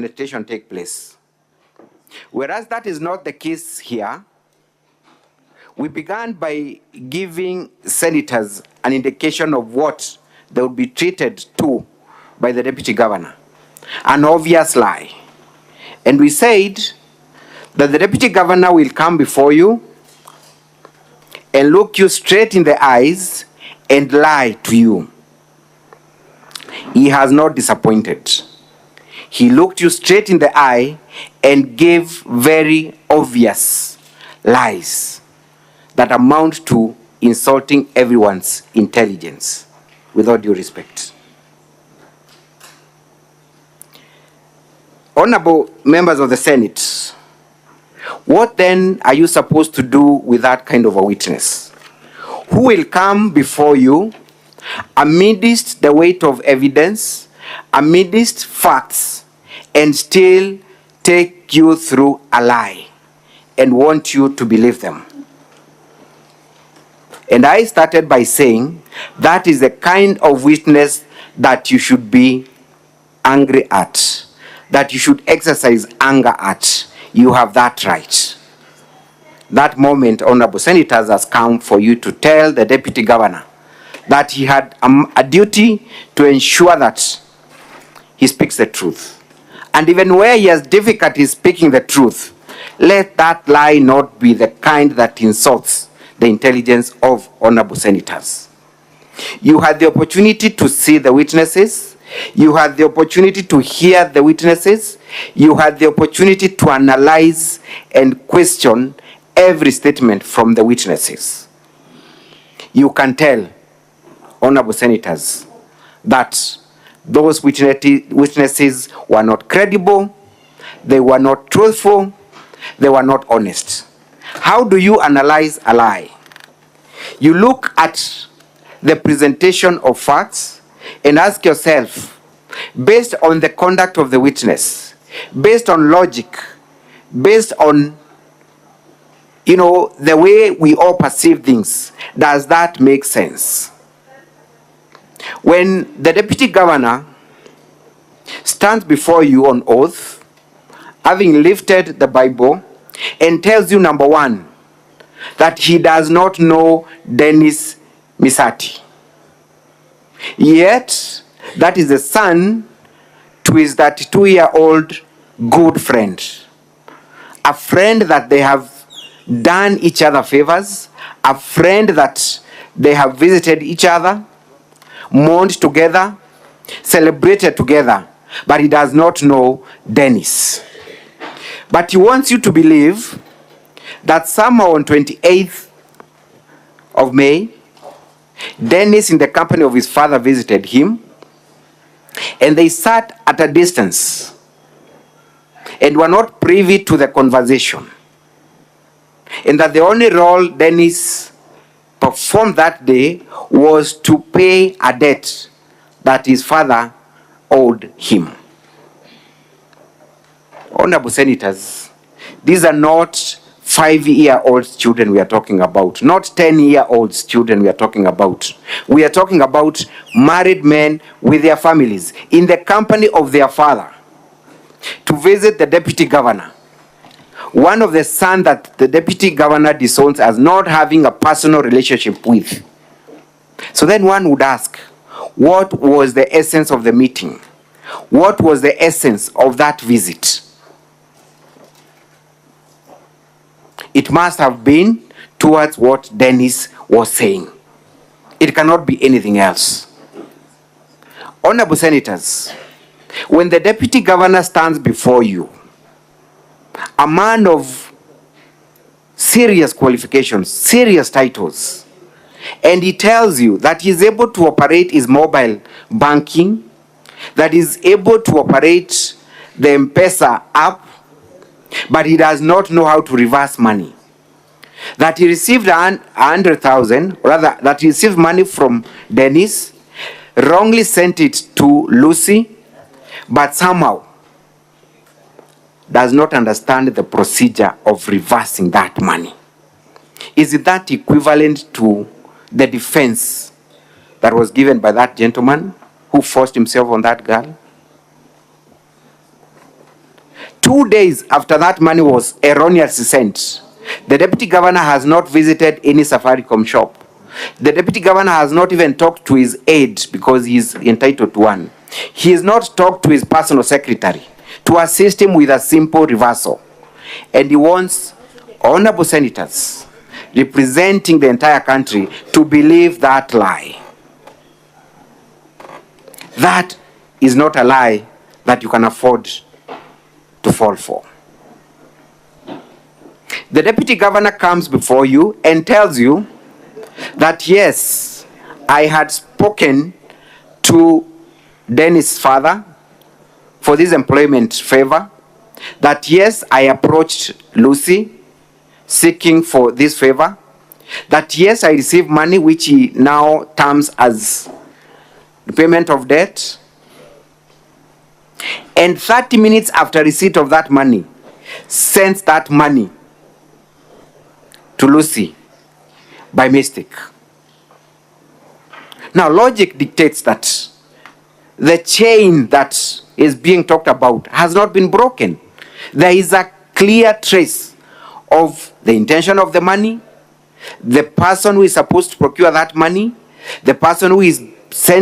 Meditation take place. Whereas that is not the case here, we began by giving senators an indication of what they would be treated to by the deputy governor, an obvious lie. And we said that the deputy governor will come before you and look you straight in the eyes and lie to you. He has not disappointed. He looked you straight in the eye and gave very obvious lies that amount to insulting everyone's intelligence, with all due respect. Honorable members of the Senate, what then are you supposed to do with that kind of a witness? Who will come before you amidst the weight of evidence, amidst facts, and still take you through a lie and want you to believe them? And I started by saying that is the kind of witness that you should be angry at, that you should exercise anger at. You have that right. That moment, honorable senators, has come for you to tell the deputy governor that he had a duty to ensure that he speaks the truth. And even where he has difficulty speaking the truth, let that lie not be the kind that insults the intelligence of honorable senators. You had the opportunity to see the witnesses. You had the opportunity to hear the witnesses. You had the opportunity to analyze and question every statement from the witnesses. You can tell, honorable senators, that those witnesses were not credible, they were not truthful, they were not honest. How do you analyze a lie? You look at the presentation of facts and ask yourself, based on the conduct of the witness, based on logic, based on the way we all perceive things, does that make sense? When the deputy governor stands before you on oath, having lifted the Bible, and tells you, number one, that he does not know Dennis Misati, yet that is the son to his 32-year-old good friend, a friend that they have done each other favors, a friend that they have visited each other, mourned together, celebrated together, but he does not know Dennis. But he wants you to believe that somehow on 28th of May, Dennis, in the company of his father, visited him, and they sat at a distance and were not privy to the conversation, and that the only role Dennis performed that day was to pay a debt that his father owed him. Honorable senators, these are not 5-year-old children we are talking about, not 10-year-old children we are talking about. We are talking about married men with their families in the company of their father to visit the deputy governor, one of the sons that the deputy governor disowns as not having a personal relationship with. So then one would ask, what was the essence of the meeting? What was the essence of that visit? It must have been towards what Dennis was saying. It cannot be anything else. Honorable senators, when the deputy governor stands before you, a man of serious qualifications, serious titles, and he tells you that he is able to operate his mobile banking, that he is able to operate the M-Pesa app, but he does not know how to reverse money, that he received 100,000, rather that he received money from Dennis, wrongly sent it to Lucy, but somehow does not understand the procedure of reversing that money. Is it that equivalent to the defense that was given by that gentleman who forced himself on that girl? 2 days after that money was erroneously sent, the deputy governor has not visited any Safaricom shop. The deputy governor has not even talked to his aide, because he is entitled to one. He has not talked to his personal secretary to assist him with a simple reversal. And he wants honorable senators representing the entire country to believe that lie. That is not a lie that you can afford to fall for. The deputy governor comes before you and tells you that, yes, I had spoken to Dennis' father for this employment favor, that yes, I approached Lucy seeking for this favor, that yes, I received money which he now terms as repayment of debt. And 30 minutes after receipt of that money, sends that money to Lucy by mistake. Now, logic dictates that the chain that is being talked about has not been broken. There is a clear trace of the intention of the money, the person who is supposed to procure that money, the person who is sent